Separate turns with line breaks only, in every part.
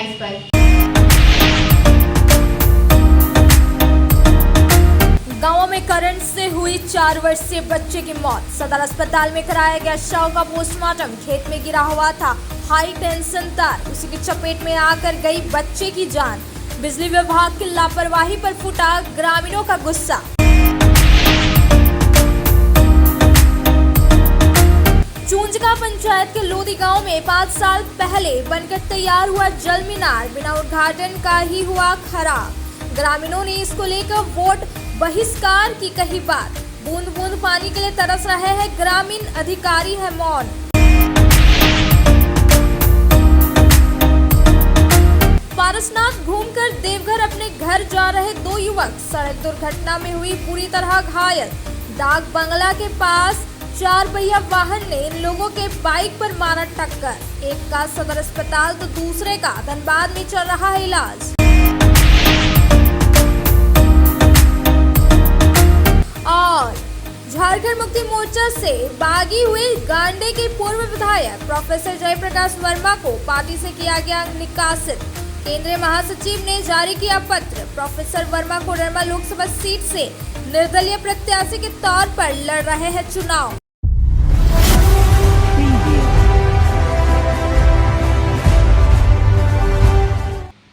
Headlines पर।
गांव में करंट से हुई 4 वर्षीय बच्चे की मौत। सदर अस्पताल में कराया गया शव का पोस्टमार्टम। खेत में गिरा हुआ था हाई टेंशन तार, उसी की चपेट में आकर गई बच्चे की जान। बिजली विभाग की लापरवाही पर फूटा ग्रामीणों का गुस्सा। चूंजका पंचायत के लोधी गांव में 5 साल पहले बनकर तैयार हुआ जल मीनार बिना उद्घाटन का ही हुआ खराब। ग्रामीणों ने इसको लेकर वोट बहिष्कार की कही बात। बूंद बूंद पानी के लिए तरस रहे हैं ग्रामीण, अधिकारी है मौन। पारसनाथ घूमकर देवघर अपने घर जा रहे 2 युवक सड़क दुर्घटना में हुई बुरी तरह घायल। डाक बंगला के पास 4 पहिया वाहन ने इन लोगों के बाइक पर मारा टक्कर। एक का सदर अस्पताल तो दूसरे का धनबाद में चल रहा है इलाज। और झारखंड मुक्ति मोर्चा से बागी हुए गांडे के पूर्व विधायक प्रोफेसर जयप्रकाश वर्मा को पार्टी से किया गया निकासित। केंद्रीय महासचिव ने जारी किया पत्र। प्रोफेसर वर्मा कोडरमा लोकसभा सीट से निर्दलीय प्रत्याशी के तौर पर लड़ रहे हैं चुनाव।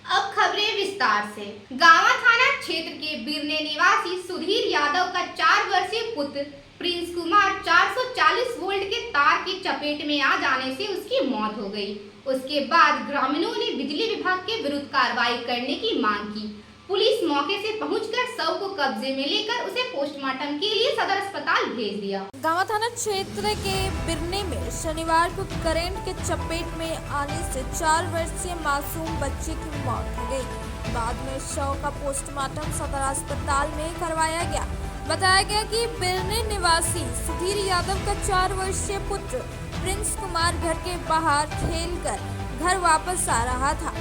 अब खबरें विस्तार से। गावा थाना क्षेत्र के बिरने निवासी सुधीर यादव का 4 वर्षीय पुत्र प्रिंस कुमार 440 वोल्ट के तार की चपेट में आ जाने से उसकी मौत हो गई। उसके बाद ग्रामीणों ने बिजली विभाग के विरुद्ध कार्रवाई करने की मांग की। पुलिस मौके से पहुंचकर शव को कब्जे में लेकर उसे पोस्टमार्टम के लिए सदर अस्पताल भेज दिया।
गावा थाना क्षेत्र के बिरने में शनिवार को करंट के चपेट में आने से 4 वर्षीय मासूम बच्चे की मौत हो गई। बाद में शव का पोस्टमार्टम सदर अस्पताल में करवाया गया। बताया गया कि बिरने निवासी सुधीर यादव का 4 वर्षीय पुत्र प्रिंस कुमार घर के बाहर खेलकर घर वापस आ रहा था।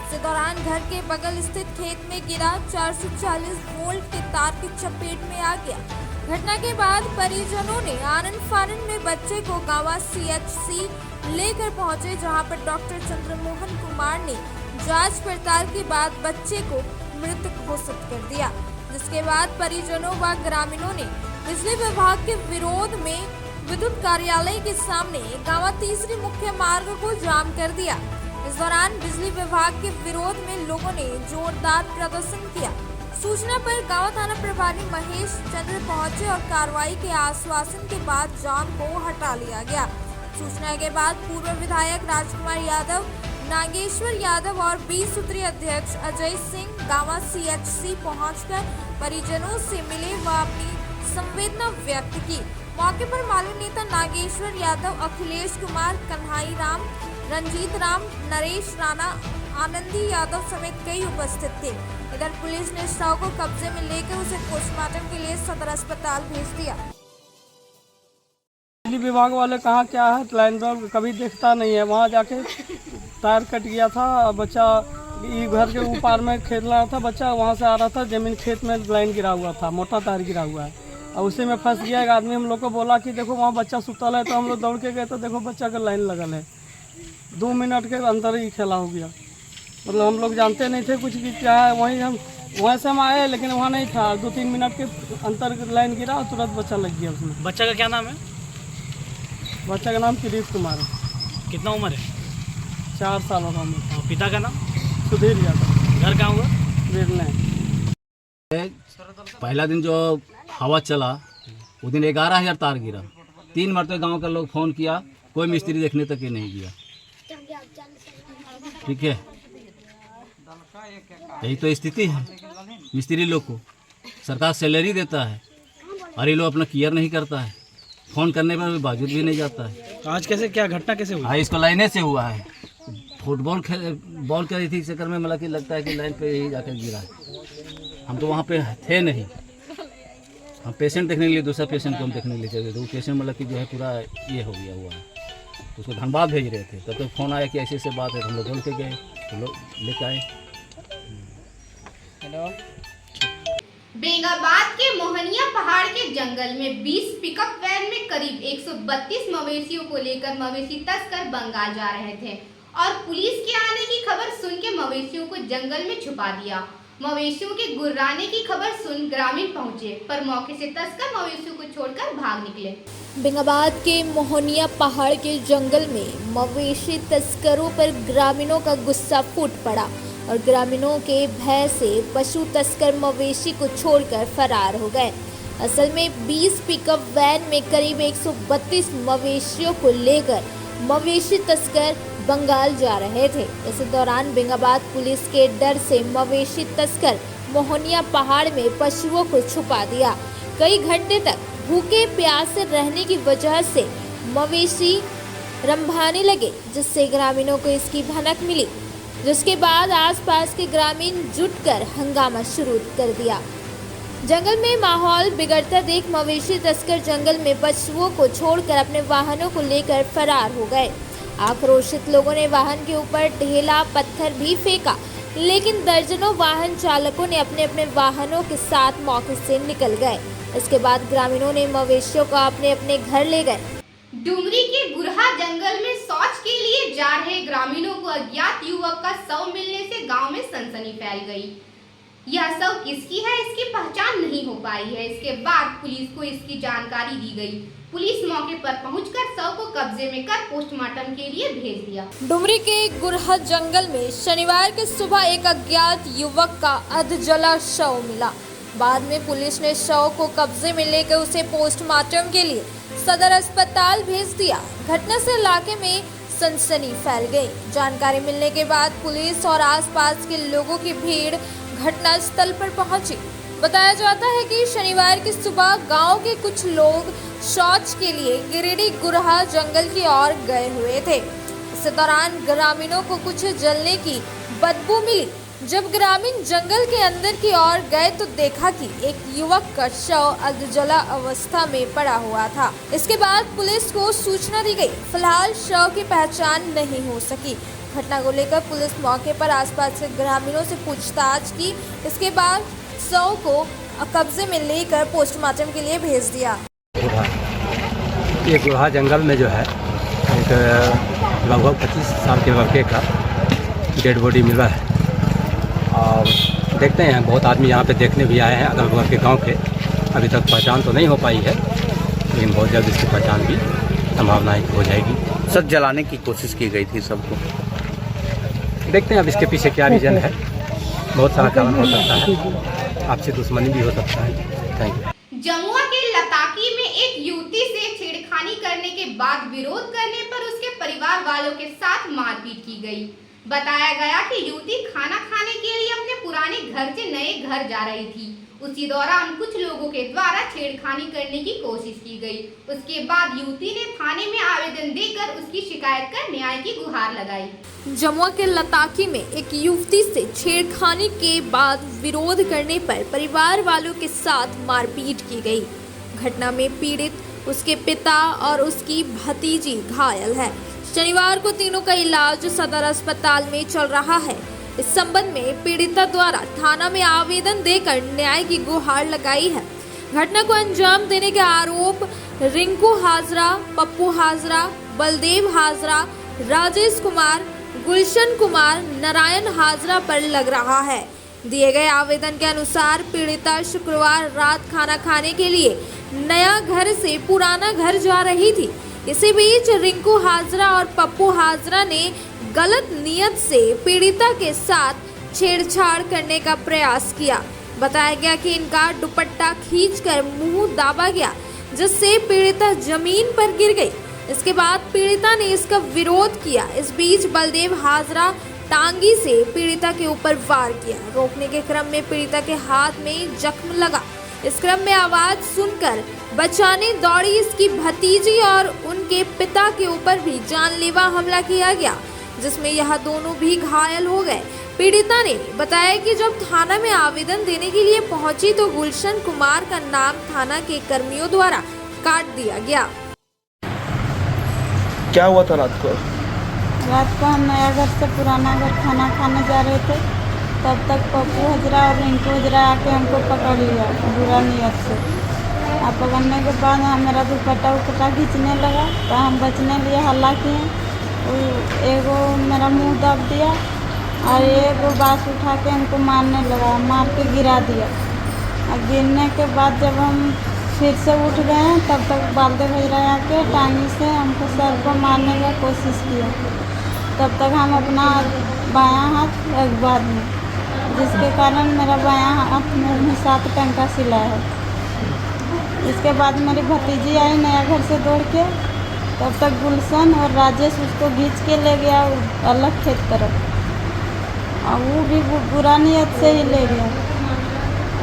इस दौरान घर के बगल स्थित खेत में गिरा 440 वोल्ट के तार की चपेट में आ गया। घटना के बाद परिजनों ने आनन फानन में बच्चे को गावा CHC लेकर पहुंचे, जहां पर डॉक्टर चंद्रमोहन कुमार ने जांच पड़ताल के बाद बच्चे को मृत घोषित कर दिया। जिसके बाद परिजनों व ग्रामीणों ने बिजली विभाग के विरोध में विद्युत कार्यालय के सामने गावा तीसरी मुख्य मार्ग को जाम कर दिया। इस दौरान बिजली विभाग के विरोध में लोगों ने जोरदार प्रदर्शन किया। सूचना पर गावा थाना प्रभारी महेश चंद्र पहुंचे और कार्रवाई के आश्वासन के बाद जाम को हटा लिया गया। सूचना के बाद पूर्व विधायक राजकुमार यादव, नागेश्वर यादव और 20 सूत्रीय अध्यक्ष अजय सिंह गावा CHC पहुंचकर परिजनों से मिले व अपनी संवेदना व्यक्त की। मौके पर मालूम नेता नागेश्वर यादव, अखिलेश कुमार, कन्हाई राम, रंजीत राम, नरेश राणा, आनंदी यादव समेत कई उपस्थित थे। इधर पुलिस ने शव को कब्जे में लेकर उसे पोस्टमार्टम के लिए सदर अस्पताल भेज दिया।
बिजली विभाग वाले कहाँ क्या है, लाइन पर कभी देखता नहीं है। वहाँ जाके तार कट गया था, बच्चा घर के ऊपर में खेल रहा था, बच्चा वहाँ से आ रहा था, जमीन खेत में लाइन गिरा हुआ था, मोटा तार गिरा हुआ है और उसी में फंस गया। एक आदमी हम लोग को बोला कि देखो वहाँ बच्चा सुतल है, तो हम लोग दौड़ के गए तो देखो बच्चा का लाइन लगल है। 2 मिनट के अंदर ही खेला हो गया। मतलब हम लोग जानते नहीं थे कुछ कि क्या है। वहाँ से हम आए लेकिन वहाँ नहीं था। 2-3 मिनट के अंतर लाइन गिरा और तुरंत बच्चा लग गया उसमें।
बच्चा का क्या नाम है?
बच्चा का नाम प्रीत कुमार है।
कितना उम्र है?
4 सालों का उम्र।
और पिता का नाम?
सुधीर यादव।
घर कहाँ हुआ?
बिरने।
पहला दिन जो हवा चला उस दिन 11,000 तार गिरा। 3 मरतबे गांव के लोग फ़ोन किया, कोई मिस्त्री देखने तक ही नहीं गया। ठीक है, यही तो स्थिति है। मिस्त्री लोग को सरकार सैलरी देता है और ये लोग अपना केयर नहीं करता है। फ़ोन करने पर भी बावजूद भी नहीं जाता है।
आज कैसे, क्या घटना कैसे हुई?
हाँ, इसको लाइने से हुआ है। फुटबॉल बॉल कर रही थी, इस चक्कर में मतलब कि लगता है कि लाइन पे ही जाकर गिरा है। हम तो वहाँ पे थे नहीं, हम पेशेंट देखने के लिए दूसरा पेशेंट को हम देखने के लिए चले। तो वो पेशेंट मतलब कि जो है पूरा ये हो गया हुआ है, उसको धनबाद भेज रहे थे। तब तक फ़ोन आया कि ऐसी ऐसी बात है, तो हम लोग बोल के गए, तो लोग लेके आए।
हेलो।
बेंगाबाद के मोहनिया पहाड़ के जंगल में 20 पिकअप वैन में करीब 132 मवेशियों को लेकर मवेशी तस्कर बंगाल जा रहे थे और पुलिस के आने की खबर सुन के मवेशियों को जंगल में छुपा दिया। मवेशियों के गुर्राने की खबर सुन ग्रामीण पहुंचे, पर मौके से तस्कर मवेशियों को छोड़कर भाग निकले।
बेंगाबाद के मोहनिया पहाड़ के जंगल में मवेशी तस्करों पर ग्रामीणों का गुस्सा फूट पड़ा और ग्रामीणों के भय से पशु तस्कर मवेशी को छोड़कर फरार हो गए। असल में 20 पिकअप वैन में करीब 132 मवेशियों को लेकर मवेशी तस्कर बंगाल जा रहे थे। इस दौरान बेंगाबाद पुलिस के डर से मवेशी तस्कर मोहनिया पहाड़ में पशुओं को छुपा दिया। कई घंटे तक भूखे प्यासे रहने की वजह से मवेशी रंभाने लगे, जिससे ग्रामीणों को इसकी भनक मिली, जिसके बाद आसपास के ग्रामीण जुटकर हंगामा शुरू कर दिया। जंगल में माहौल बिगड़ता देख मवेशी तस्कर जंगल में पशुओं को छोड़कर अपने वाहनों को लेकर फरार हो गए। आक्रोशित लोगों ने वाहन के ऊपर ढेला पत्थर भी फेंका, लेकिन दर्जनों वाहन चालकों ने अपने अपने वाहनों के साथ मौके से निकल गए। इसके बाद ग्रामीणों ने मवेशियों को अपने अपने घर ले गए।
डुमरी के गुरहा जंगल में शौच के लिए जा रहे ग्रामीणों को अज्ञात युवक का शव मिलने से गांव में सनसनी फैल गई। यह शव किसकी है, इसकी पहचान नहीं हो पाई है। इसके बाद पुलिस को इसकी जानकारी दी गई। पुलिस मौके पर पहुंचकर शव को कब्जे में कर पोस्टमार्टम के लिए भेज दिया।
डुमरी के गुरहा जंगल में शनिवार की सुबह एक अज्ञात युवक का अधजला शव मिला। बाद में पुलिस ने शव को कब्जे में लेकर उसे पोस्टमार्टम के लिए सदर अस्पताल भेज दिया। घटना से इलाके में सनसनी फैल गई। जानकारी मिलने के बाद पुलिस और आसपास के लोगों की भीड़ घटनास्थल पर पहुंची। बताया जाता है कि शनिवार की सुबह गांव के कुछ लोग शौच के लिए गिरिडीह गुरहा जंगल की ओर गए हुए थे। इस दौरान ग्रामीणों को कुछ जलने की बदबू मिली। जब ग्रामीण जंगल के अंदर की ओर गए तो देखा कि एक युवक का शव अधजला अवस्था में पड़ा हुआ था। इसके बाद पुलिस को सूचना दी गई। फिलहाल शव की पहचान नहीं हो सकी। घटना को लेकर पुलिस मौके पर आसपास के ग्रामीणों से पूछताछ की। इसके बाद शव को कब्जे में लेकर पोस्टमार्टम के लिए भेज दिया।
ये गुरहा जंगल में जो है एक लगभग 25 साल के लड़के का डेड बॉडी मिला है और देखते हैं बहुत आदमी यहाँ पे देखने भी आए हैं अगल बगल के गांव के। अभी तक पहचान तो नहीं हो पाई है, लेकिन बहुत जल्द इसकी पहचान भी संभावना हो जाएगी।
सच जलाने की कोशिश की गई थी सबको।
देखते हैं अब इसके पीछे क्या रीज़न है। बहुत सारा कारण हो सकता है, आपसे दुश्मनी भी हो सकता है। Thank you.
जमुआ के लताकी में एक युवती से छेड़खानी करने के बाद विरोध करने पर उसके परिवार वालों के साथ मारपीट की गई। बताया गया कि युवती खाना खाने के लिए अपने पुराने घर से नए घर जा रही थी। उसी दौरान कुछ लोगों के द्वारा छेड़खानी करने की कोशिश की गई। उसके बाद युवती ने थाने में आवेदन देकर उसकी शिकायत कर न्याय की गुहार लगाई।
जमुआ के लताकी में एक युवती से छेड़खानी के बाद विरोध करने पर परिवार वालों के साथ मारपीट की गई। घटना में पीड़ित, उसके पिता और उसकी भतीजी घायल है। शनिवार को तीनों का इलाज सदर अस्पताल में चल रहा है। इस संबंध में पीड़िता द्वारा थाना में आवेदन देकर न्याय की गुहार लगाई है। घटना को अंजाम देने के आरोप रिंकू हाजरा, पप्पू हाजरा, बलदेव हाजरा, राजेश कुमार, गुलशन कुमार, नारायण हाजरा पर लग रहा है। दिए गए आवेदन के अनुसार पीड़िता शुक्रवार रात खाना खाने के लिए नया घर से पुराना घर जा रही थी। इसी बीच रिंकू हाजरा और पप्पू हाजरा ने गलत नियत से पीड़िता के साथ छेड़छाड़ करने का प्रयास किया। बताया गया कि इनका दुपट्टा खींचकर मुंह दाबा गया, जिससे पीड़िता जमीन पर गिर गई। इसके बाद पीड़िता ने इसका विरोध किया। इस बीच बलदेव हाजरा टांगी से पीड़िता के ऊपर वार किया। रोकने के क्रम में पीड़िता के हाथ में जख्म लगा। इस क्रम में आवाज सुनकर बचाने दौड़ी इसकी भतीजी और उनके पिता के ऊपर भी जानलेवा हमला किया गया, जिसमें यह दोनों भी घायल हो गए। पीड़िता ने बताया कि जब थाना में आवेदन देने के लिए पहुंची तो गुलशन कुमार का नाम थाना के कर्मियों द्वारा काट दिया गया।
क्या हुआ था रात को?
रात को हम नया घर से पुराना घर खाना खाने जा रहे थे, तब तक पप्पू हजरा और रिंकू हजरा आके हमको पकड़ लिया बुरा नियत से। अब पकड़ने के बाद मेरा दुपट्टा उपट्टा खींचने लगा तो हम बचने लिए हल्ला किए। एगो मेरा मुंह दब दिया और एगो बांस उठा के हमको मारने लगा, मार के गिरा दिया। और गिरने के बाद जब हम फिर से उठ गए तब तक बालदे भजरा आके टांगी से हमको सर को मारने का कोशिश किया। तब तक हम अपना बायां हाथ लगवा दिए, जिसके कारण मेरा बायां हाथ में 7 टंका सिला है। इसके बाद मेरी भतीजी आई नया घर से दौड़ के, तब तक गुलशन और राजेश उसको खींच के ले गया अलग खेत तरफ, और वो भी बुरा नियत से ही ले गया।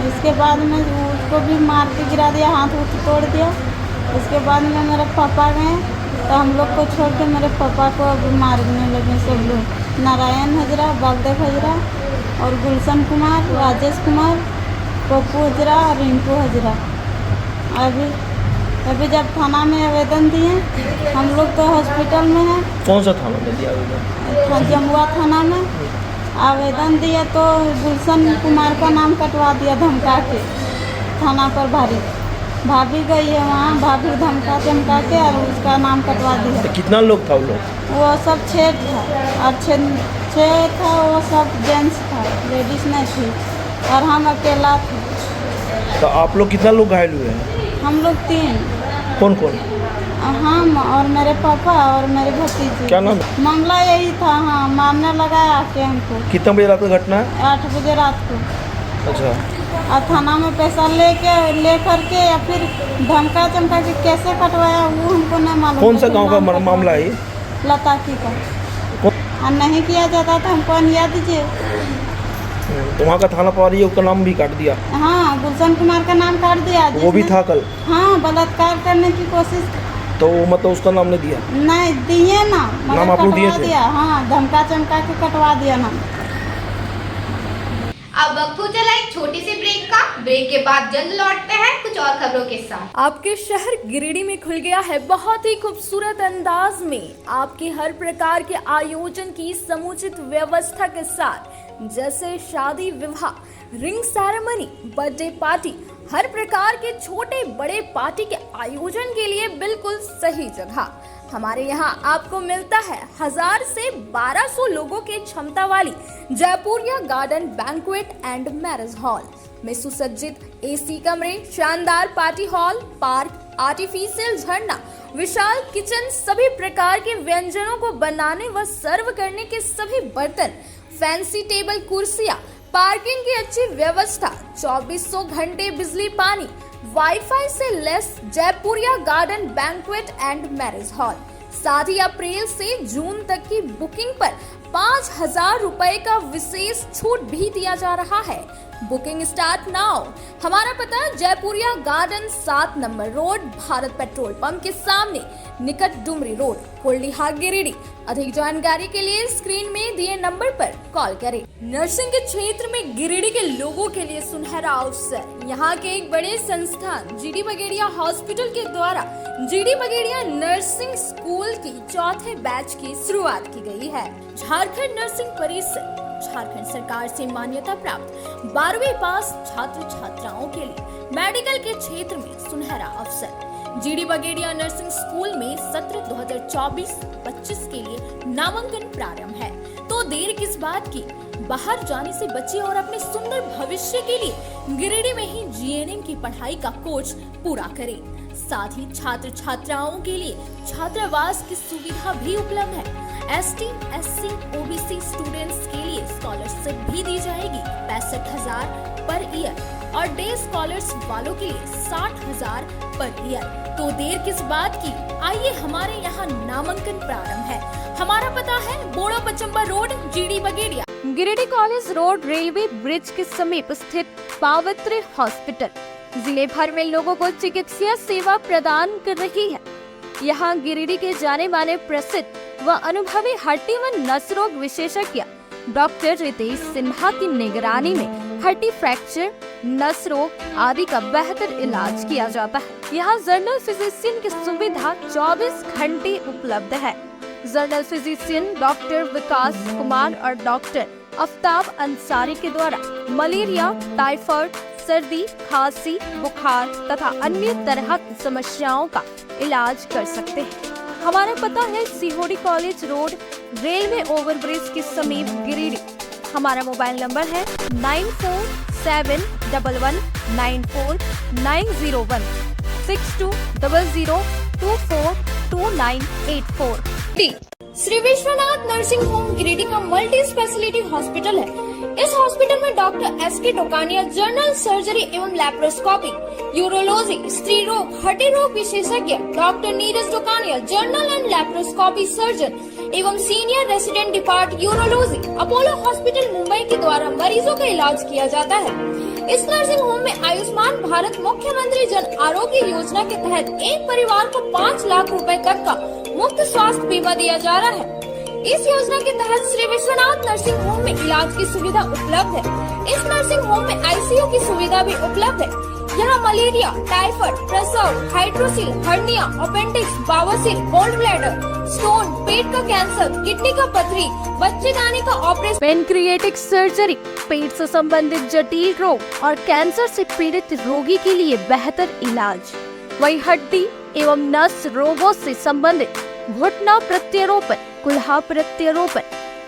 इसके बाद में उसको भी मार के गिरा दिया, हाथ तोड़ दिया। इसके बाद में मेरे पापा गए तो हम लोग को छोड़ के मेरे पापा को अभी मारने लगे सब लोग, नारायण हजरा, बलदेव हजरा और गुलशन कुमार, राजेश कुमार, पप्पू हजरा और रिंकू हजरा। अभी जब थाना में आवेदन दिए, हम लोग तो हॉस्पिटल में हैं।
कौन सा थाना में दिया आवेदन?
जमुआ थाना में आवेदन दिए तो गुलशन कुमार का नाम कटवा दिया धमका के थाना पर। भाभी गई है वहाँ, भाभी धमका के और उसका नाम कटवा दिया।
तो कितना लोग था वो लोग?
वो सब 6 था, और 6 था, वो सब जेंट्स था, लेडीज नहीं थी, और हम अकेला थे।
तो आप लोग कितना लोग घायल हुए हैं?
हम लोग 3।
कौन कौन?
हम और मेरे पापा और मेरे भतीजे।
क्या नाम?
मामला यही था, हाँ, मारने लगा आके हमको।
कितना बजे रात का घटना है?
8 बजे रात को।
अच्छा।
और थाना में पैसा ले करके या फिर धमका चमका के कैसे कटवाया वो हमको नहीं मालूम।
कौन सा गांव का मामला है?
लताकी का। और नहीं किया जाता तो हमको अन्याय दीजिए।
तो वहाँ का थाना प्रभारी उसका नाम भी काट दिया?
हाँ, गुलशन कुमार का नाम काट दिया।
वो भी था कल? हाँ,
बलात्कार करने की कोशिश।
तो मतलब उसका नाम नहीं दिया?
नहीं दिए ना,
नाम आप लोग दिए थे?
दिया, हाँ, धमका चमका के कटवा दिया नाम।
अब वक्त हो चला एक छोटे से ब्रेक के बाद जल्द लौटते हैं कुछ और खबरों के साथ।
आपके शहर गिरिडीह में खुल गया है बहुत ही खूबसूरत अंदाज में आपके हर प्रकार के आयोजन की समुचित व्यवस्था के साथ, जैसे शादी विवाह, रिंग सेरेमनी, बर्थडे पार्टी, हर प्रकार के छोटे बड़े पार्टी के आयोजन के लिए बिल्कुल सही जगह। हमारे यहाँ आपको मिलता है 1000 से 1200 लोगों के क्षमता वाली Jaipuria garden banquet and marriage hall में सुसज्जित एसी कमरे, शानदार पार्टी हॉल, पार्क, आर्टिफिशियल झरना, विशाल किचन, सभी प्रकार के व्यंजनों को बनाने व सर्व करने के सभी बर्तन, फैंसी टेबल कुर्सियां, पार्किंग की अच्छी व्यवस्था, 2400 घंटे बिजली पानी, वाईफाई से less Jaipuria garden banquet and marriage hall. साथ ही अप्रैल से जून तक की बुकिंग पर 5000 रुपए का विशेष छूट भी दिया जा रहा है। Booking start now. हमारा पता Jaipuria garden 7 number road, Bharat petrol pump के सामने, निकट डुमरी रोड, कोल्डीहा, गिरिडीह। अधिक जानकारी के लिए स्क्रीन में दिए नंबर पर कॉल करें। नर्सिंग के क्षेत्र में गिरिडीह के लोगों के लिए सुनहरा अवसर। यहाँ के एक बड़े संस्थान जीडी बगेड़िया हॉस्पिटल के द्वारा जीडी बगेड़िया नर्सिंग स्कूल की 4थे बैच की शुरुआत की गई है। झारखंड नर्सिंग परिषद झारखंड सरकार से मान्यता प्राप्त 12वीं पास छात्र छात्राओं के लिए मेडिकल के क्षेत्र में सुनहरा अवसर। जीडी बगेड़िया नर्सिंग स्कूल में सत्र 2024-25 के लिए नामांकन प्रारंभ है, तो देर किस बात की, बाहर जाने से बचे और अपने सुंदर भविष्य के लिए गिरिडीह में ही जीएनएम की पढ़ाई का कोर्स पूरा करें। साथ ही छात्र छात्राओं के लिए छात्रावास की सुविधा भी उपलब्ध है। एसटी, एससी, ओबीसी स्टूडेंट्स के लिए स्कॉलरशिप भी दी जाएगी 65,000 पर ईयर और डे स्कॉलर्स वालों के लिए 60,000 पर ईयर। तो देर किस बात की, आइए हमारे यहाँ नामांकन प्रारंभ है। हमारा पता है Bora Pachamba road, GD Bagedia. Giridih college road, railway bridge के समीप स्थित पावित्र हॉस्पिटल जिले भर में लोगों को चिकित्सा सेवा प्रदान कर रही है। यहाँ गिरिडीह के जाने माने प्रसिद्ध व अनुभवी हड्डी व नस रोग विशेषज्ञ डॉक्टर रितेश सिन्हा की निगरानी में हड्डी फ्रैक्चर, नस रोग आदि का बेहतर इलाज किया जाता है। यहाँ जनरल फिजिशियन की सुविधा 24 घंटे उपलब्ध है। जनरल फिजिशियन डॉक्टर विकास कुमार और डॉक्टर आफ्ताब अंसारी के द्वारा मलेरिया, टाइफाइड, सर्दी, खांसी, बुखार तथा अन्य तरह की समस्याओं का इलाज कर सकते हैं। हमारा पता है Sihori college road, railway overbridge के समीप गिरिडीह। हमारा मोबाइल नंबर है 9471194901 6200242984। श्री विश्वनाथ नर्सिंग होम गिरिडीह का मल्टी स्पेशलिटी हॉस्पिटल है। इस हॉस्पिटल में doctor S K. Tokania general surgery एवं लैप्रोस्कोपी, यूरोलॉजी, स्त्री रोग, हड्डी रोग विशेषज्ञ, doctor Neeraj Tokania general and laparoscopy surgeon एवं senior resident depart urology, Apollo hospital Mumbai के द्वारा मरीजों का इलाज किया जाता है। इस नर्सिंग होम में आयुष्मान भारत मुख्यमंत्री जन आरोग्य योजना के तहत एक परिवार को 5 लाख रुपए तक का मुफ्त स्वास्थ्य बीमा दिया जा रहा है। इस योजना के तहत श्री विश्वनाथ नर्सिंग होम में इलाज की सुविधा उपलब्ध है। इस नर्सिंग होम में आईसीयू की सुविधा भी उपलब्ध है। यहाँ मलेरिया, टाइफाइड, प्रसव, हाइड्रोसिल, हर्निया, अपेंडिक्स, बवासीर, गोल्ड ब्लैडर, स्टोन, पेट का कैंसर, किडनी का पथरी, बच्चेदानी का ऑपरेशन, पेनक्रिएटिक सर्जरी, पेट से संबंधित जटिल रोग और कैंसर से पीड़ित रोगी के लिए बेहतर इलाज। वही हड्डी एवं नस रोगों से संबंधित घुटना प्रत्यारोपण, कुल्हा प्रत्यारोपण,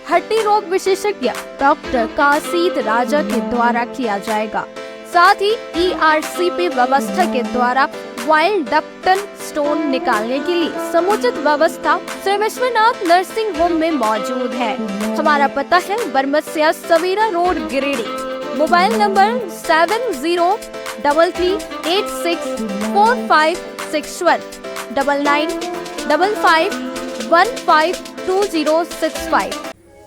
हड्डी रोग विशेषज्ञ डॉक्टर काशीद राजा के द्वारा किया जाएगा। साथ ही ERCP व्यवस्था के द्वारा वाइल्ड डक्टल स्टोन निकालने के लिए समुचित व्यवस्था श्री विश्वनाथ नर्सिंग होम में मौजूद है। हमारा पता है Baramsia Savera road Giridih. Mobile number 7033864561 9955152065।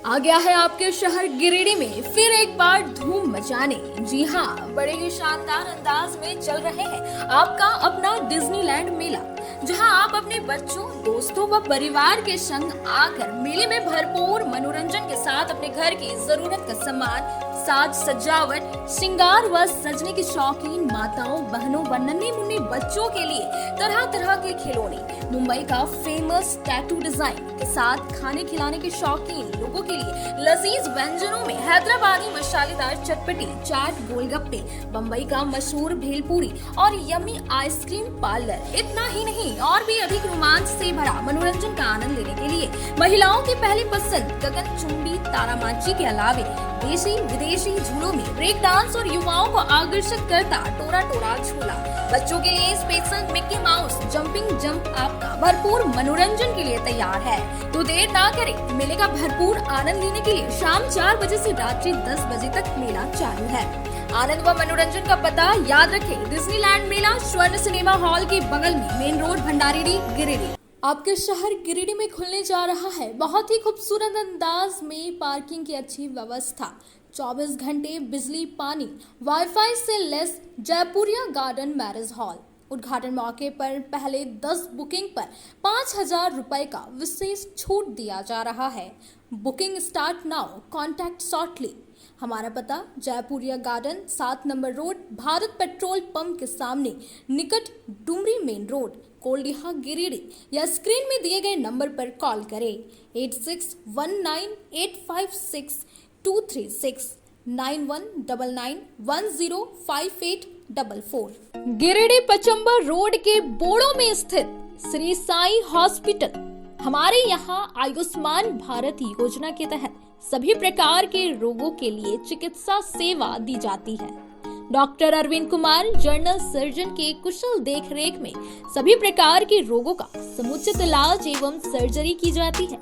आ गया है आपके शहर गिरिडीह में फिर एक बार धूम मचाने। जी हाँ, बड़े ही शानदार अंदाज में चल रहे हैं आपका अपना डिज्नीलैंड मेला, जहां आप अपने बच्चों, दोस्तों व परिवार के संग आकर मेले में भरपूर मनोरंजन के साथ अपने घर की जरूरत का सामान, साज सजावट, श्रृंगार व सजने की शौकीन माताओं, बहनों व नन्हे मुन्ने बच्चों के लिए तरह तरह के खिलौने, मुंबई का फेमस टैटू डिजाइन के साथ खाने खिलाने के शौकीन लोगों के लिए लजीज व्यंजनों में हैदराबादी मसालेदार चटपटी, चाट, गोलगप्पे, बम्बई का मशहूर भेलपूरी और यम्मी आइसक्रीम पार्लर। इतना ही नहीं, और भी अधिक रोमांच से भरा मनोरंजन का आनंद लेने के लिए महिलाओं की पहली पसंद गगनचुंबी तारामाची के अलावे देशी विदेशी झूलों में ब्रेक डांस और युवाओं को आकर्षित करता टोरा टोरा झूला। बच्चों के लिए special Mickey mouse jumping jump आपका भरपूर मनोरंजन के लिए तैयार है। तो देर ना करें, मेले का भरपूर आनंद लेने के लिए शाम 4 बजे से रात्रि 10 बजे तक मेला चालू है। आनंद व मनोरंजन का पता याद रखें, डिज्नीलैंड मेला स्वर्ण सिनेमा हॉल के बगल में, मेन रोड, भंडारी, गिरिडीह। आपके शहर गिरिडीह में खुलने जा रहा है बहुत ही खूबसूरत अंदाज में पार्किंग की अच्छी व्यवस्था, 24 घंटे बिजली, पानी, वाईफाई से less Jaipuria garden marriage hall. उद्घाटन मौके पर पहले 10 बुकिंग पर 5,000 रुपए का विशेष छूट दिया जा रहा है। Booking start now, contact shortly. हमारा पता Jaipuria garden, 7 number road, Bharat petrol pump के सामने, निकट डुमरी मेन रोड, कोल्डिहा, गिरिडीह, या स्क्रीन में दिए गए नंबर पर कॉल करें 8619856236 9199105844। गिरिडीह पचंबर रोड के बोड़ो में स्थित श्री साई हॉस्पिटल। हमारे यहाँ आयुष्मान भारत योजना के तहत सभी प्रकार के रोगों के लिए चिकित्सा सेवा दी जाती है। Doctor Arvind Kumar general surgeon के कुशल देखरेख में सभी प्रकार के रोगों का समुचित इलाज एवं सर्जरी की जाती है।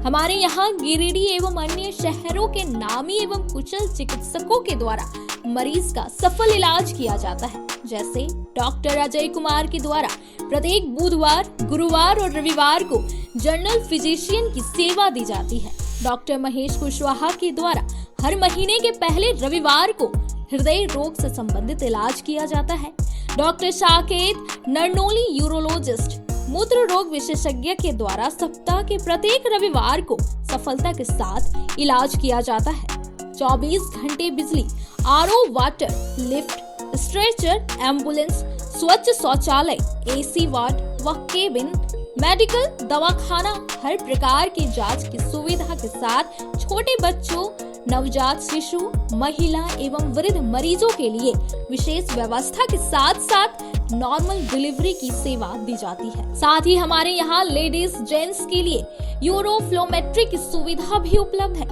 हमारे यहाँ गिरिडीह एवं अन्य शहरों के नामी एवं कुशल चिकित्सकों के द्वारा मरीज का सफल इलाज किया जाता है। जैसे डॉक्टर अजय कुमार के द्वारा प्रत्येक बुधवार, गुरुवार और रविवार को जनरल फिजिशियन की सेवा दी जाती है। डॉक्टर महेश कुशवाहा के द्वारा हर महीने के पहले रविवार को हृदय रोग से संबंधित इलाज किया जाता है। डॉक्टर साकेत नरनोली यूरोलॉजिस्ट मूत्र रोग विशेषज्ञ के द्वारा सप्ताह के प्रत्येक रविवार को सफलता के साथ इलाज किया जाता है। 24 घंटे बिजली, RO water, lift, stretcher, ambulance, स्वच्छ शौचालय, एसी वार्ड व केबिन, मेडिकल, दवाखाना, हर प्रकार की जांच की सुविधा के साथ छोटे बच्चों, नवजात शिशु, महिला एवं वृद्ध मरीजों के लिए विशेष व्यवस्था के साथ साथ नॉर्मल डिलीवरी की सेवा दी जाती है। साथ ही हमारे यहाँ लेडीज जेंट्स के लिए यूरोफ्लोमेट्री की सुविधा भी उपलब्ध है।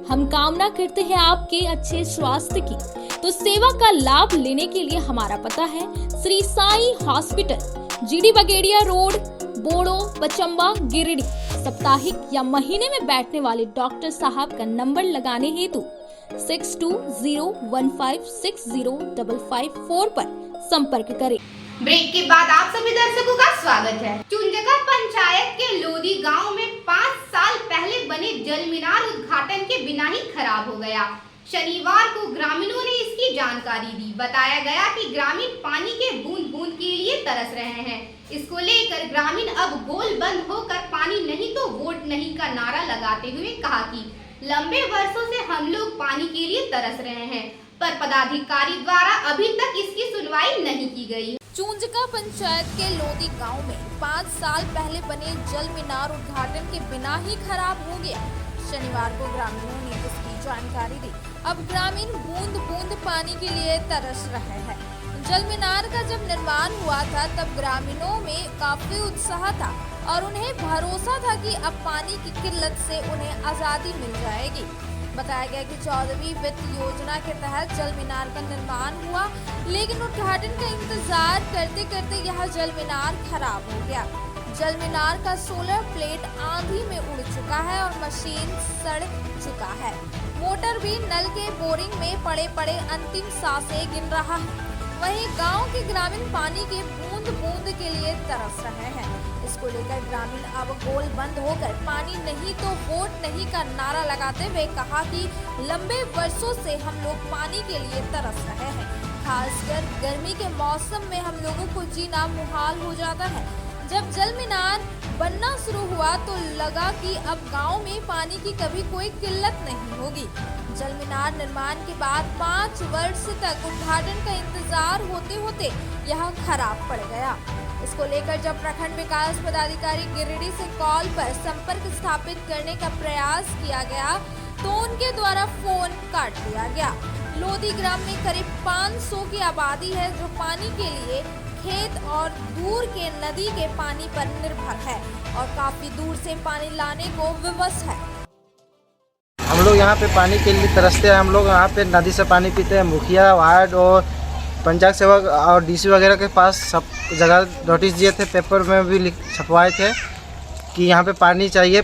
हम कामना करते हैं आपके अच्छे स्वास्थ्य की, तो सेवा का लाभ लेने के लिए हमारा पता है Shri Sai hospital, G D Bagedia road, Bodo, Bachamba, Giridih. साप्ताहिक या महीने में बैठने वाले डॉक्टर साहब का नंबर लगाने हेतु 6201560554 पर संपर्क करें।
ब्रेक के बाद आप सभी दर्शकों का स्वागत है। चुंजका पंचायत के लोदी गांव में 5 साल पहले बने जल मीनार उद्घाटन के बिना ही खराब हो गया। शनिवार को ग्रामीणों ने इसकी जानकारी दी। बताया गया कि ग्रामीण पानी के बूंद बूंद के लिए तरस रहे हैं। इसको लेकर ग्रामीण अब गोल बंद होकर पानी नहीं तो वोट नहीं का नारा लगाते हुए कहा कि लंबे वर्षों से हम लोग पानी के लिए तरस रहे हैं, पर पदाधिकारी द्वारा अभी तक इसकी सुनवाई नहीं की गई।
चुंजका पंचायत के लोदी गांव में 5 साल पहले बने जल मीनार उद्घाटन के बिना ही खराब हो गया। शनिवार को ग्रामीणों ने इसकी जानकारी दी। अब ग्रामीण बूंद बूंद पानी के लिए तरस रहे हैं। जल मीनार का जब निर्माण हुआ था तब ग्रामीणों में काफी उत्साह था और उन्हें भरोसा था कि अब पानी की किल्लत से उन्हें आजादी मिल जाएगी। बताया गया कि 14वीं वित्त योजना के तहत जल मीनार का निर्माण हुआ, लेकिन उद्घाटन का इंतजार करते करते यह जल मीनार खराब हो गया। जल मीनार का सोलर प्लेट आंधी में उड़ चुका है और मशीन सड़ चुका है। मोटर भी नल के बोरिंग में पड़े पड़े अंतिम सांसें गिन रहा है। वहीं गांव के ग्रामीण पानी के बूंद बूंद के लिए तरस रहे हैं। इसको लेकर ग्रामीण अब गोल बंद होकर पानी नहीं तो वोट नहीं का नारा लगाते हुए कहा कि लंबे वर्षों से हम लोग पानी के लिए तरस रहे हैं। खासकर गर्मी के मौसम में हम लोगों को जीना मुहाल हो जाता है। जब जल मीनार बनना शुरू हुआ तो लगा कि अब गांव में पानी की कभी कोई किल्लत नहीं होगी। जल मीनार निर्माण के बाद 5 वर्ष तक उद्घाटन का इंतजार होते होते यह खराब पड़ गया। इसको लेकर जब प्रखंड विकास पदाधिकारी गिरिडीह से कॉल पर संपर्क स्थापित करने का प्रयास किया गया तो उनके द्वारा फोन काट दिया गया। लोदी ग्राम में करीब 500 की आबादी है जो पानी के लिए खेत और दूर के नदी के पानी पर निर्भर है और काफी दूर से पानी लाने को विवश है।
हम लोग यहाँ पे पानी के लिए तरसते हैं। हम लोग यहाँ पे नदी से पानी पीते हैं। मुखिया, वार्ड और पंचायत सेवक और डीसी वगैरह के पास सब जगह नोटिस दिए थे, पेपर में भी छपवाए थे कि यहाँ पे पानी चाहिए,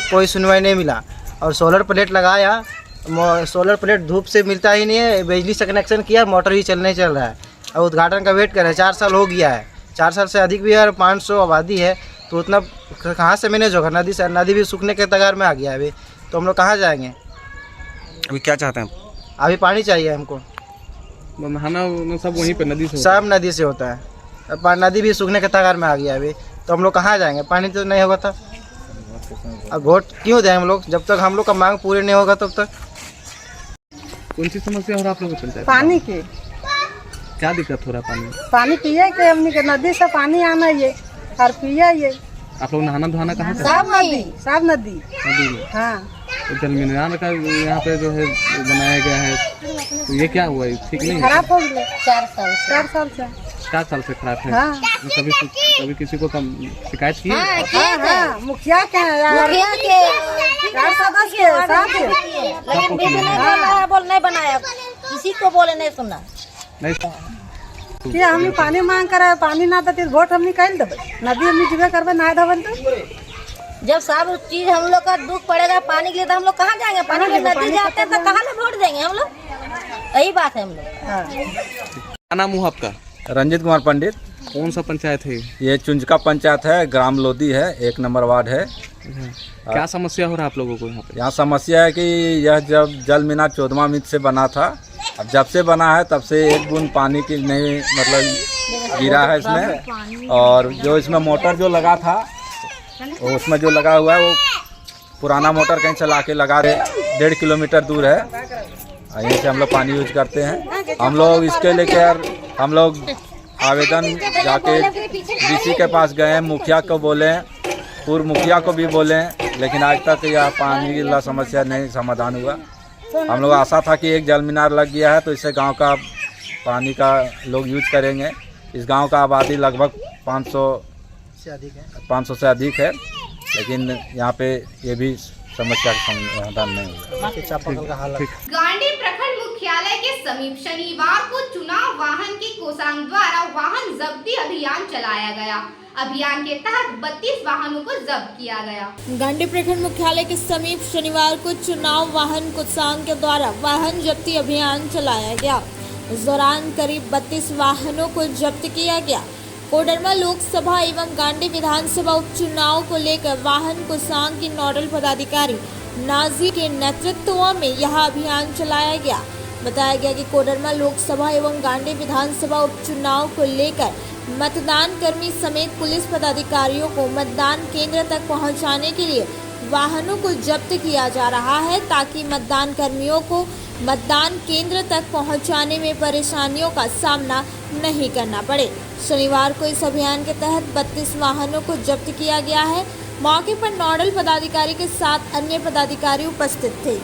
कोई सुनवाई नहीं मिला। और सोलर प्लेट लगाया, सोलर प्लेट धूप से मिलता ही नहीं है। बिजली से कनेक्शन किया, मोटर ही चल रहा है और उद्घाटन का वेट कर रहे हैं। 4 साल हो गया है, 4 साल से अधिक भी है और 500 आबादी है तो उतना कहाँ से मैनेज होगा। नदी भी सूखने के कगार में आ गया है अभी, तो हम लोग कहाँ जाएंगे।
अभी क्या चाहते हैं?
अभी पानी चाहिए हमको।
नहाना सब वहीं पे नदी से
सब नदी से होता है। नदी भी सूखने के कगार में आ गया अभी, तो हम लोग कहाँ जाएंगे। पानी तो नहीं होगा था। अब वोट क्यों दें हम लोग जब तक हम लोग का मांग पूरी नहीं होगा तब तक।
कौन सी समस्या हो रहा है आप लोगों को?
पानी की।
क्या दिक्कत हो रहा है पानी?
पानी पिए के हमने के नदी से पानी आना ये और पिए ये।
आप लोग नहाना धोना कहाँ से?
सब नदी
में।
हाँ।
तो जल मीनार का यहाँ पे जो है बनाया गया है, तो ये क्या हुआ है? ठीक नहीं
खराब हो गया। 4 साल से
4 साल से खराब है।
हाँ।
कभी किसी को शिकायत की?
हाँ, मुखिया के 4 सदस्य
नहीं बनाया, किसी को बोले नहीं सुना।
नहीं
क्या हमने पानी मांग कर पानी ना देते वोट हमने कैल देवे। नदी हमने जीवे करवे ना देवन तो
जब सब चीज हम लोग का दुख पड़ेगा पानी के लिए तो हम लोग कहाँ जाएंगे? पानी के नदी जाते हैं तो कहाँ से वोट देंगे हम लोग? यही बात है हम लोग।
क्या नाम हुआ आपका?
रंजीत कुमार पंडित।
कौन सा पंचायत है
ये? चुंजका पंचायत है, ग्राम लोदी है, 1 नंबर वार्ड है।
क्या समस्या हो रहा है आप लोगों को यहाँ पे?
यहाँ समस्या है कि यह जब जल मीनार 14वां मिनट से बना था, अब जब से बना है तब से एक बूंद पानी की नहीं मतलब गिरा है इसमें। और जो इसमें मोटर जो लगा था उसमें जो लगा हुआ है वो पुराना मोटर कहीं चला के लगा रहे 1.5 किलोमीटर दूर है। यहीं से हम लोग पानी यूज करते हैं। हम लोग इसके लेकर हम लोग आवेदन जाके डीसी के पास गए, मुखिया को बोले, पूर्व मुखिया को भी बोले, लेकिन आज तक यह पानी की समस्या नहीं समाधान हुआ। हम लोग आशा था कि एक जल मीनार लग गया है तो इससे गांव का पानी का लोग यूज करेंगे, इस गांव का आबादी लगभग 500 से अधिक है, लेकिन यहाँ पे ये भी समस्या का समाधान नहीं हुआ।
गांडी प्रखंड मुख्यालय के समीप शनिवार को चुनाव वाहन के कोषांग द्वारा वाहन जब्ती अभियान चलाया गया। अभियान के तहत 32 वाहनों को जब्त किया गया।
गांडी प्रखंड मुख्यालय के समीप शनिवार को चुनाव वाहन कोषांग के द्वारा वाहन जब्ती अभियान चलाया गया। इस दौरान करीब 32 वाहनों को जब्त किया गया। कोडरमा लोकसभा एवं गांडी विधानसभा उपचुनाव को लेकर वाहन कोषांग की नोडल पदाधिकारी नाजी के नेतृत्व में यह अभियान चलाया गया। बताया गया कि कोडरमा लोकसभा एवं गांडी विधानसभा उपचुनाव को लेकर मतदान कर्मी समेत पुलिस पदाधिकारियों को मतदान केंद्र तक पहुंचाने के लिए वाहनों को जब्त किया जा रहा है, ताकि मतदान कर्मियों को मतदान केंद्र तक पहुंचाने में परेशानियों का सामना नहीं करना पड़े। शनिवार को इस अभियान के तहत 32 वाहनों को जब्त किया गया है। मौके पर नोडल पदाधिकारी के साथ अन्य पदाधिकारी उपस्थित थे।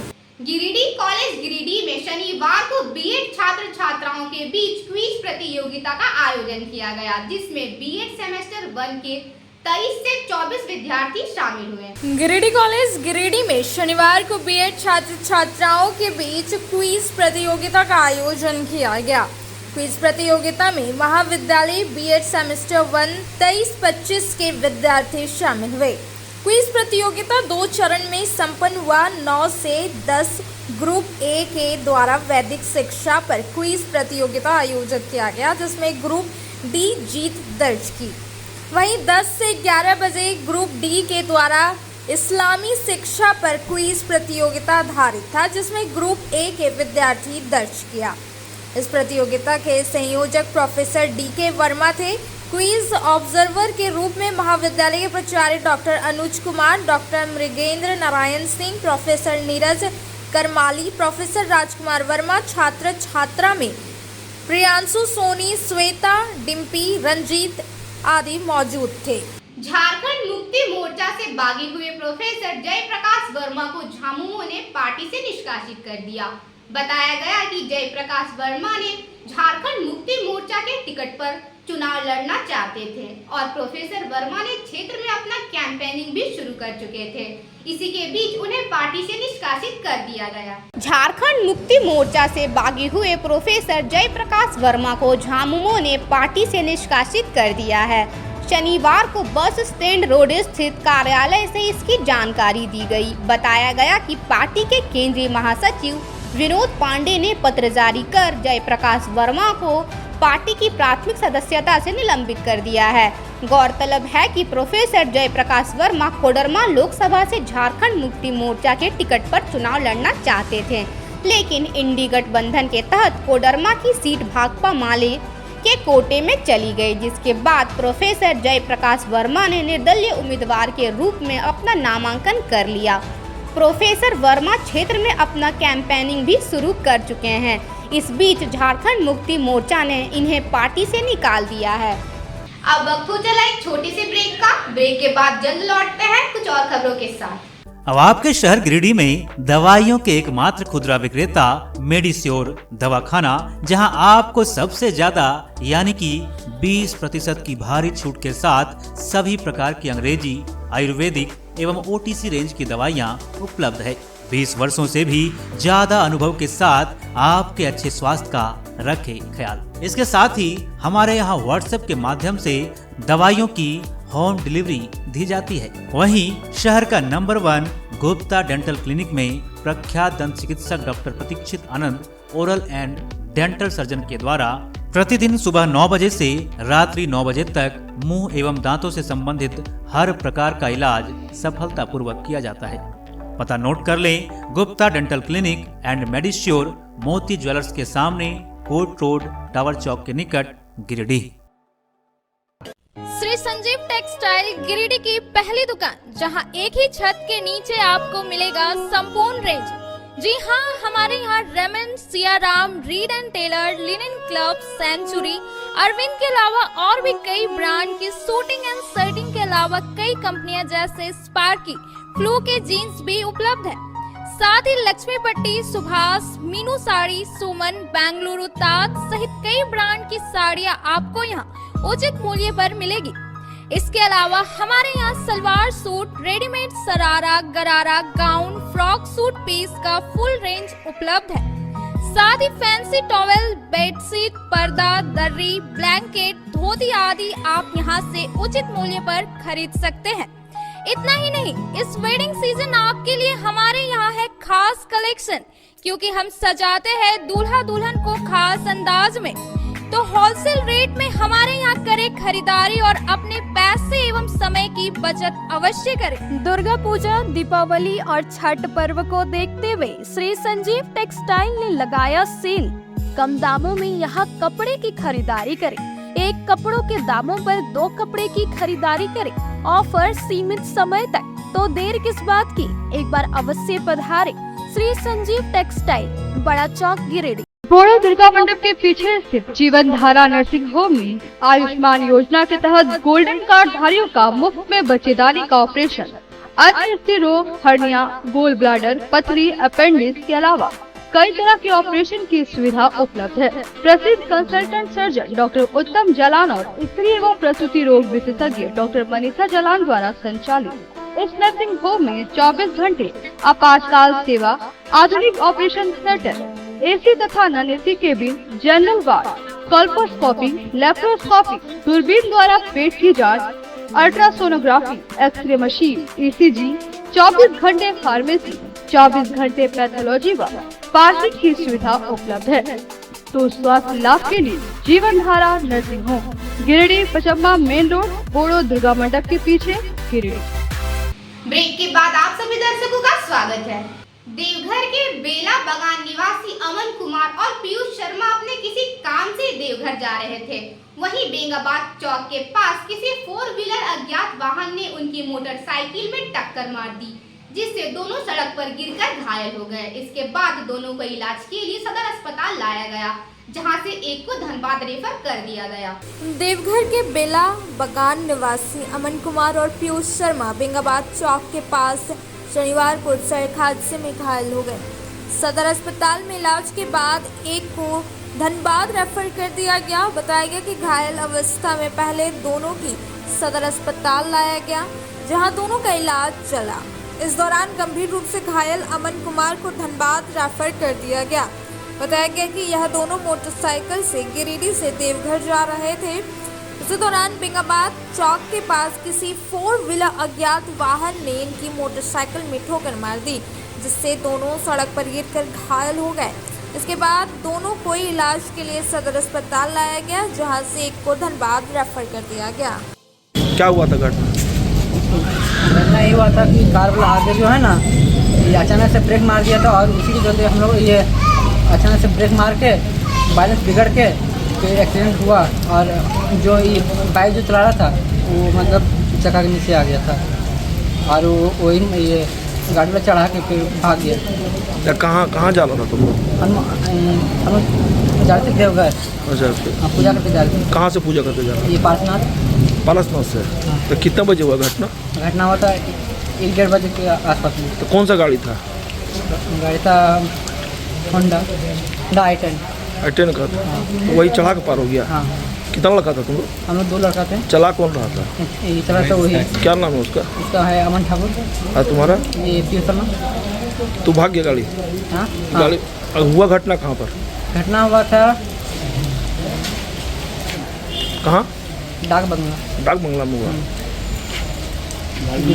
गिरिडीह कॉलेज गिरिडीह में शनिवार को बीएड छात्र छात्राओं के बीच क्विज प्रतियोगिता का आयोजन किया गया, जिसमें बीएड सेमेस्टर 1 के 23 से 24 विद्यार्थी शामिल हुए।
गिरिडीह कॉलेज गिरिडीह में शनिवार को बीएड छात्र छात्राओं के बीच क्विज प्रतियोगिता का आयोजन किया गया। क्विज प्रतियोगिता में महाविद्यालय बीएड सेमेस्टर 1 23-25 के विद्यार्थी शामिल हुए। क्विज प्रतियोगिता 2 चरण में संपन्न हुआ। 9 से 10 ग्रुप ए के द्वारा वैदिक शिक्षा पर क्विज प्रतियोगिता आयोजित किया गया, जिसमें ग्रुप डी जीत दर्ज की। वहीं 10 से 11 बजे ग्रुप डी के द्वारा इस्लामी शिक्षा पर क्विज प्रतियोगिता आधारित था, जिसमें ग्रुप ए के विद्यार्थी दर्ज किया। इस प्रतियोगिता के संयोजक प्रोफेसर डी.के. वर्मा थे। क्विज ऑब्जर्वर के रूप में महाविद्यालय के प्राचार्य doctor Anuj Kumar, doctor Mrigendra Narayan Singh, professor Neeraj Karmali, professor Rajkumar Verma, छात्र छात्रा में प्रियांशु सोनी, श्वेता, डिम्पी, रंजीत आदि मौजूद थे।
झारखंड मुक्ति मोर्चा से बागी हुए प्रोफेसर जयप्रकाश वर्मा को झामुमो ने पार्टी से निष्कासित कर दिया। बताया गया कि जयप्रकाश वर्मा ने झारखंड मुक्ति मोर्चा के टिकट पर चुनाव लड़ना चाहते थे और प्रोफेसर वर्मा ने क्षेत्र में अपना कैंपेनिंग भी शुरू कर चुके थे। इसी के बीच उन्हें पार्टी से निष्कासित कर दिया गया। झारखंड मुक्ति मोर्चा से बागी हुए प्रोफेसर जयप्रकाश वर्मा को झामुमो ने पार्टी से निष्कासित कर दिया है। शनिवार को बस स्टैंड रोड स्थित कार्यालय से इसकी जानकारी दी गई। बताया गया कि पार्टी के केंद्रीय महासचिव विनोद पांडे ने पत्र जारी कर जयप्रकाश वर्मा को पार्टी की प्राथमिक सदस्यता से निलंबित कर दिया है। गौरतलब है कि प्रोफेसर जयप्रकाश वर्मा कोडरमा लोकसभा से झारखंड मुक्ति मोर्चा के टिकट पर चुनाव लड़ना चाहते थे, लेकिन इंडी गठबंधन के तहत कोडरमा की सीट भाकपा माले के कोटे में चली गई, जिसके बाद प्रोफेसर जयप्रकाश वर्मा ने निर्दलीय उम्मीदवार के रूप में अपना नामांकन कर लिया। प्रोफेसर वर्मा क्षेत्र में अपना कैंपेनिंग भी शुरू कर चुके हैं। इस बीच झारखंड मुक्ति मोर्चा ने इन्हें पार्टी से निकाल दिया है। अब वक्त हो चला एक छोटे से ब्रेक का। ब्रेक के बाद जल्द लौटते हैं कुछ और खबरों के साथ।
अब आपके शहर गिरिडीह में दवाइयों के एकमात्र खुदरा विक्रेता मेडिश्योर दवाखाना, जहां आपको सबसे ज्यादा यानी कि 20% की भारी छूट के साथ सभी प्रकार की अंग्रेजी, आयुर्वेदिक एवं ओटीसी रेंज की दवाइयां उपलब्ध है। 20 वर्षों से भी ज्यादा अनुभव के साथ आपके अच्छे स्वास्थ्य का रखे ख्याल। इसके साथ ही हमारे यहाँ व्हाट्सएप के माध्यम से दवाइयों की होम डिलीवरी दी जाती है। वहीं शहर का नंबर 1 गुप्ता डेंटल क्लिनिक में प्रख्यात दंत चिकित्सक doctor Pratikshit Anand oral and dental surgeon के द्वारा प्रतिदिन सुबह 9 बजे से रात्रि 9 बजे तक मुंह एवं दांतों से संबंधित हर प्रकार का इलाज सफलतापूर्वक किया जाता है। पता नोट कर लें, गुप्ता डेंटल क्लिनिक एंड मेडिश्योर, मोती ज्वेलर्स के सामने, कोर्ट रोड, टावर चौक के निकट, गिरिडीह।
श्री संजीव टेक्सटाइल गिरिडीह की पहली दुकान, जहां एक ही छत के नीचे आपको मिलेगा संपूर्ण रेंज। जी हाँ, हमारे यहाँ Raymond, Siyaram, Reid and Taylor, linen club, century, Arvind के अलावा और भी कई ब्रांड की सूटिंग एंड शर्टिंग के अलावा कई कंपनियां जैसे स्पार्की, फ्लू के जीन्स भी उपलब्ध है। साथ ही लक्ष्मी पट्टी, सुभाष, मीनू साड़ी, सुमन, बेंगलुरु ताज सहित कई ब्रांड की साड़ियां आपको यहाँ उचित मूल्य पर मिलेगी। इसके अलावा हमारे यहाँ सलवार सूट, रेडीमेड सरारा, गरारा, गाउन, फ्रॉक सूट पीस का फुल रेंज उपलब्ध है। साथ ही फैंसी टॉवेल, बेडशीट, पर्दा, दर्री, ब्लैंकेट, धोती आदि आप यहाँ से उचित मूल्य पर खरीद सकते हैं। इतना ही नहीं, इस वेडिंग सीजन आपके लिए हमारे यहाँ है खास कलेक्शन, क्योंकि हम सजाते हैं दूल्हा दुल्हन को खास अंदाज में। तो होलसेल रेट में हमारे यहाँ करें खरीदारी और अपने पैसे एवं समय की बचत अवश्य करें। दुर्गा पूजा, दीपावली और छठ पर्व को देखते हुए श्री संजीव टेक्सटाइल ने लगाया सेल। कम दामों में यहाँ कपड़े की खरीदारी करें। एक कपड़ों के दामों पर 2 कपड़े की खरीदारी करें। ऑफर सीमित समय तक, तो देर किस बात की, एक बार अवश्य पधारें। श्री संजीव टेक्सटाइल, बड़ा चौक, गिरिडीह।
बोड़ो दुर्गा मंडप के पीछे स्थित जीवन धारा नर्सिंग होम में आयुष्मान योजना के तहत गोल्डन कार्ड धारियों का मुफ्त में बच्चेदानी का ऑपरेशन, अन्य स्थिर रोग, हर्निया, गोल ब्लाडर, पथरी, अपेंडिक्स के अलावा कई तरह के ऑपरेशन की सुविधा उपलब्ध है। प्रसिद्ध कंसल्टेंट सर्जन डॉक्टर उत्तम जलान और स्त्री एवं प्रसूति रोग विशेषज्ञ डॉक्टर मनीषा जलान द्वारा संचालित इस नर्सिंग होम में 24 घंटे आपातकाल सेवा, आधुनिक ऑपरेशन थिएटर, एसी तथा non AC cabin, general ward, colposcopy, laparoscopy, दूरबीन द्वारा पेट की जांच, अल्ट्रासोनोग्राफी, एक्सरे मशीन, ईसीजी, 24 घंटे फार्मेसी, 24 घंटे पैथोलॉजी व पार्किंग की सुविधा उपलब्ध है। तो स्वास्थ्य लाभ के लिए Jeevan Dhara nursing home, Giridih, Pachamba main road, Bodo Durga Mandap के पीछे, गिरिडीह।
ब्रेक के बाद आप सभी दर्शकों का स्वागत है। देवघर के बेला बगान निवासी अमन कुमार और पीयूष शर्मा अपने किसी काम से देवघर जा रहे थे। वहीं बेंगाबाद चौक के पास किसी 4 व्हीलर अज्ञात वाहन ने उनकी मोटरसाइकिल में टक्कर मार दी, जिससे दोनों सड़क पर गिरकर घायल हो गए। इसके बाद दोनों को इलाज के लिए सदर अस्पताल लाया गया, जहां से एक को धनबाद रेफर कर दिया गया।
देवघर के बेला बगान निवासी अमन कुमार और पीयूष शर्मा बेंगाबाद चौक के पास शनिवार को सड़क हादसे में घायल हो गए। सदर अस्पताल में इलाज के बाद एक को धनबाद रेफर कर दिया गया। बताया गया कि घायल अवस्था में पहले दोनों की सदर अस्पताल लाया गया, जहां दोनों का इलाज चला। इस दौरान गंभीर रूप से घायल अमन कुमार को धनबाद रेफर कर दिया गया। बताया गया कि यह दोनों मोटरसाइकिल से गिरिडीह से देवघर जा रहे थे। इसी दौरान बेंगाबाद चौक के पास किसी 4 व्हीलर अज्ञात वाहन ने इनकी मोटरसाइकिल में ठोकर मार दी, जिससे दोनों सड़क पर गिरकर घायल हो गए। इसके बाद दोनों को इलाज के लिए सदर अस्पताल लाया गया, जहां से एक को धनबाद रेफर कर दिया गया।
क्या हुआ था घटना?
घटना ये हुआ था कि कार वाला आगे जो है ना, ये अचानक से ब्रेक मार दिया था और उसी के चलते हम लोग ये अचानक से ब्रेक मार के बैलेंस बिगड़ के फिर एक्सीडेंट हुआ। और जो ये बाइक जो चला रहा था वो मतलब चक्का के नीचे आ गया था और वो वही ये गाड़ी में चढ़ा के फिर भाग गया।
कहाँ जा रहा था तुम लोग?
हम जाते देवघर।
अच्छा,
पूजा करते जा रहे थे।
कहाँ से पूजा करते जा रहे?
ये पारसनाथ से।
तो कितना बजे हुआ घटना
हुआ था 1-1:30 बजे के आसपास में।
तो कौन सा गाड़ी था?
गाड़ी था होंडा i10
का था। तो वही चढ़ा के पार हो गया।
हाँ।
कितना लड़का था तुम लोग?
हम लोग 2 लड़का थे।
चला कौन रहा था?
ये चला था वही।
क्या नाम है उसका?
उसका है अमन ठाकुर।
और तुम्हारा?
ये पीयूष शर्मा।
तू भाग गया गाड़ी?
हाँ।
गाड़ी हुआ घटना कहाँ पर?
घटना हुआ था
कहाँ?
डाक बंगला
में हुआ।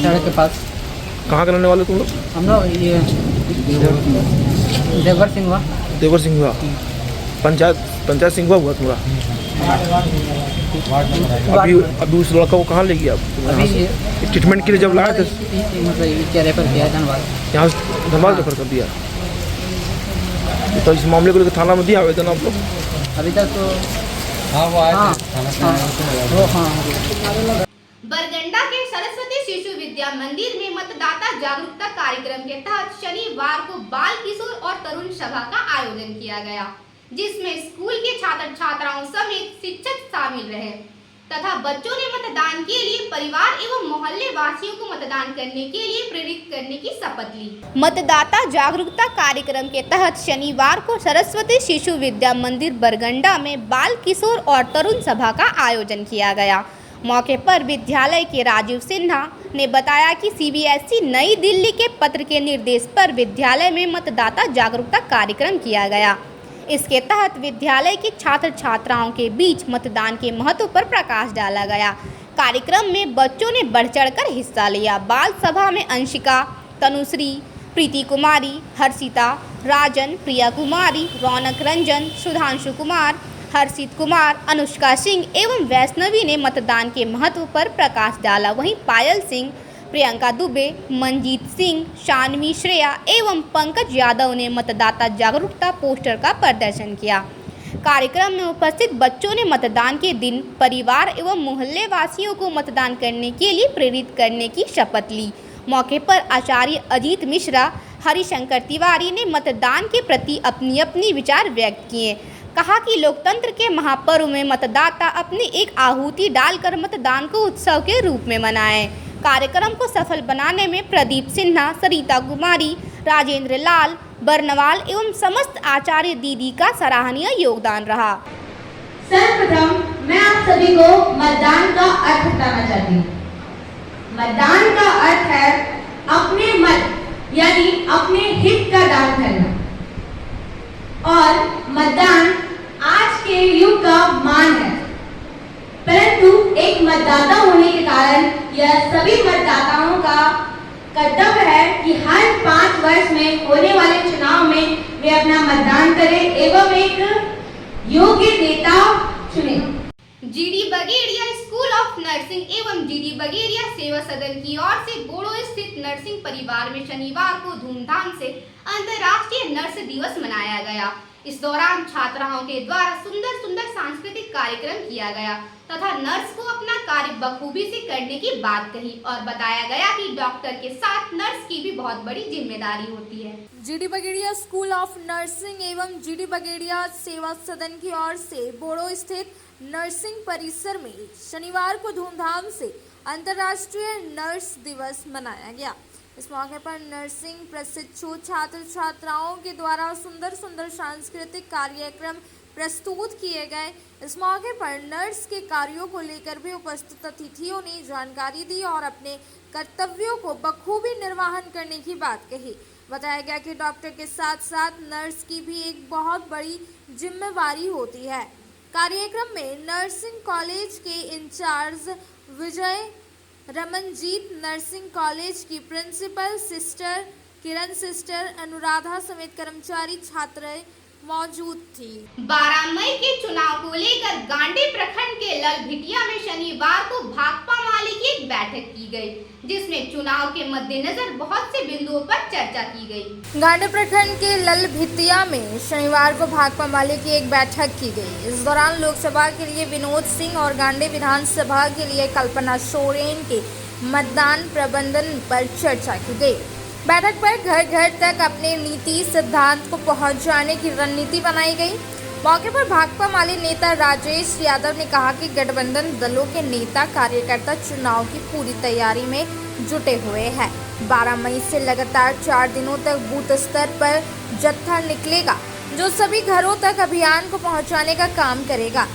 सड़क के पास।
कहाँ के रहने वाले तुम लोग?
हम लोग ये देवघर सिंघवा।
पंचायत सिंघवा हुआ तुम्हारा? अभी उस लड़का को कहाँ ले गया?
अभी
ट्रीटमेंट के लिए जब लाए थे
मतलब रेफर किया धनबाद।
यहाँ धनबाद रेफर कर दिया। तो इस मामले को लेकर थाना में दिया आवेदन आप लोग?
अभी तक तो
बरगंडा के सरस्वती शिशु विद्या मंदिर में मतदाता जागरूकता कार्यक्रम के तहत शनिवार को बाल किशोर और तरुण सभा का आयोजन किया गया, जिसमें स्कूल के छात्र छात्राओं समेत शिक्षक शामिल रहे। तथा बच्चों ने मतदान के लिए परिवार एवं मोहल्ले वासियों को मतदान करने के लिए प्रेरित करने की शपथ ली। मतदाता जागरूकता कार्यक्रम के तहत शनिवार को सरस्वती शिशु विद्या मंदिर बरगंडा में बाल किशोर और तरुण सभा का आयोजन किया गया। मौके पर विद्यालय के राजीव सिन्हा ने बताया कि CBSE नई दिल्ली के पत्र के निर्देश पर विद्यालय में मतदाता जागरूकता कार्यक्रम किया गया। इसके तहत विद्यालय के छात्र छात्राओं के बीच मतदान के महत्व पर प्रकाश डाला गया। कार्यक्रम में बच्चों ने बढ़ चढ़कर हिस्सा लिया। बाल सभा में अंशिका, तनुश्री, प्रीति कुमारी, हर्षिता, राजन, प्रिया कुमारी, रौनक रंजन, सुधांशु कुमार, हर्षित कुमार, अनुष्का सिंह एवं वैष्णवी ने मतदान के महत्व पर प्रकाश डाला। वहीं पायल सिंह, प्रियंका दुबे, मंजीत सिंह, शानवी श्रेया एवं पंकज यादव ने मतदाता जागरूकता पोस्टर का प्रदर्शन किया। कार्यक्रम में उपस्थित बच्चों ने मतदान के दिन परिवार एवं मोहल्ले वासियों को मतदान करने के लिए प्रेरित करने की शपथ ली। मौके पर आचार्य अजीत मिश्रा, हरिशंकर तिवारी ने मतदान के प्रति अपनी अपनी विचार व्यक्त किए। कहा कि लोकतंत्र के महापर्व में मतदाता अपनी एक आहुति डालकर मतदान को उत्सव के रूप में मनाएं। कार्यक्रम को सफल बनाने में प्रदीप सिन्हा, सरिता कुमारी, राजेंद्र लाल, बरनवाल एवं समस्त आचार्य दीदी का सराहनीय योगदान रहा।
सर्वप्रथम मैं आप सभी को मतदान का अर्थ बताना चाहती हूँ। मतदान का अर्थ है अपने मत यानी अपने हित का दान करना, और मतदान आज के युग का मान है। परंतु एक मतदाता होने के कारण यह सभी मतदाताओं का कर्तव्य है कि हर 5 वर्ष में होने वाले चुनाव में वे अपना मतदान करें एवं एक योग्य नेता चुने।
GD Bagedia school of nursing एवं GD बगेड़िया सेवा सदन की ओर से बोड़ो स्थित नर्सिंग परिवार में शनिवार को धूमधाम से अंतर्राष्ट्रीय नर्स दिवस मनाया गया। इस दौरान छात्राओं के द्वारा सुंदर सुंदर सांस्कृतिक कार्यक्रम किया गया तथा नर्स को अपना कार्य बखूबी से करने की बात कही और बताया गया कि डॉक्टर के साथ नर्स की भी बहुत बड़ी जिम्मेदारी होती है।
GD Bagedia school of nursing एवं GD बगेड़िया सेवा सदन की ओर से बोड़ो स्थित नर्सिंग परिसर में शनिवार को धूमधाम से अंतर्राष्ट्रीय नर्स दिवस मनाया गया। इस मौके पर नर्सिंग प्रशिक्षु छात्र छात्राओं के द्वारा सुंदर सुंदर सांस्कृतिक कार्यक्रम प्रस्तुत किए गए। इस मौके पर नर्स के कार्यों को लेकर भी उपस्थित अतिथियों ने जानकारी दी और अपने कर्तव्यों को बखूबी निर्वहन करने की बात कही। बताया गया कि डॉक्टर के साथ साथ नर्स की भी एक बहुत बड़ी जिम्मेवारी होती है। कार्यक्रम में नर्सिंग कॉलेज के इंचार्ज विजय रमनजीत, नर्सिंग कॉलेज की प्रिंसिपल सिस्टर किरण, सिस्टर अनुराधा समेत कर्मचारी छात्राएं मौजूद थी।
12 मई के चुनाव को लेकर गांडी प्रखंड के ललभिटिया में शनिवार को भाकपा माले की एक बैठक की गई, जिसमें चुनाव के मद्देनजर बहुत से बिंदुओं पर चर्चा की गई।
गांडी प्रखंड के ललभिटिया में शनिवार को भाकपा माले की एक बैठक की गई। इस दौरान लोकसभा के लिए विनोद सिंह और गांडी विधानसभा के लिए कल्पना सोरेन के मतदान प्रबंधन पर चर्चा की गई। बैठक पर घर घर तक अपने नीति सिद्धांत को पहुंचाने की रणनीति बनाई गई। मौके पर भाकपा माले नेता राजेश यादव ने कहा कि गठबंधन दलों के नेता कार्यकर्ता चुनाव की पूरी तैयारी में जुटे हुए हैं। 12 मई से लगातार 4 दिनों तक बूथ स्तर पर जत्था निकलेगा, जो सभी घरों तक अभियान को पहुंचाने का काम करेगा।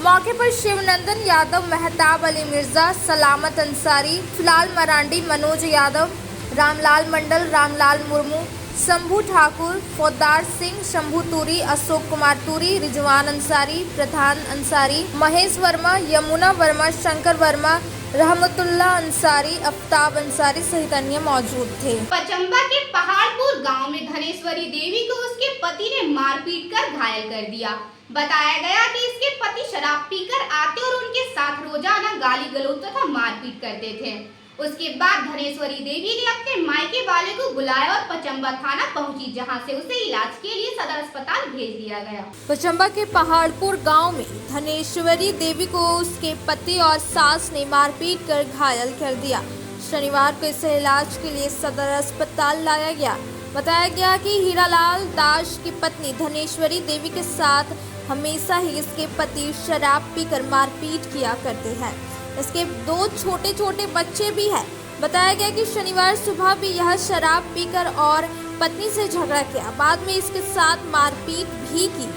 मौके पर शिवनंदन यादव, मेहताब अली मिर्जा, सलामत अंसारी, फिलहाल मरांडी, मनोज यादव, रामलाल मंडल, रामलाल मुर्मू, शंभू ठाकुर, फौजदार सिंह, शंभू तूरी, अशोक कुमार तूरी, रिजवान अंसारी, प्रधान अंसारी, महेश वर्मा, यमुना वर्मा, शंकर वर्मा, रहमतुल्ला अंसारी, अफ्ताब अंसारी सहित अन्य मौजूद थे।
पचम्बा के पहाड़पुर गांव में धनेश्वरी देवी को उसके पति ने मारपीट कर घायल कर दिया। बताया गया कि इसके पति शराब पीकर आते और उनके साथ रोजाना गाली गलौज तथा मारपीट करते थे। उसके बाद धनेश्वरी देवी ने अपने मायके वाले को बुलाया और पचम्बा थाना पहुंची, जहां से उसे इलाज के लिए सदर अस्पताल भेज दिया गया।
पचम्बा के पहाड़पुर गांव में धनेश्वरी देवी को उसके पति और सास ने मारपीट कर घायल कर दिया। शनिवार को इसे इलाज के लिए सदर अस्पताल लाया गया। बताया गया कि हीरालाल दास की पत्नी धनेश्वरी देवी के साथ हमेशा ही इसके पति शराब पीकर मारपीट किया करते हैं। इसके 2 छोटे छोटे बच्चे भी हैं। बताया गया कि शनिवार सुबह भी यह शराब पीकर और पत्नी से झगड़ा किया। बाद में इसके साथ मारपीट भी की,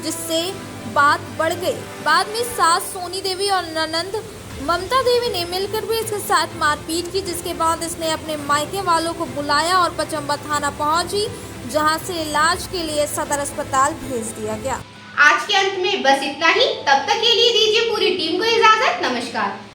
जिससे बात बढ़ गई। बाद में सास सोनी देवी और ननंद ममता देवी ने मिलकर भी इसके साथ मारपीट की, जिसके बाद इसने अपने मायके वालों को बुलाया और पचम्बा थाना पहुंची, जहां से इलाज के लिए सदर अस्पताल भेज दिया गया।
आज के अंत में बस इतना ही। तब तक के लिए दीजिए पूरी टीम को इजाजत। नमस्कार।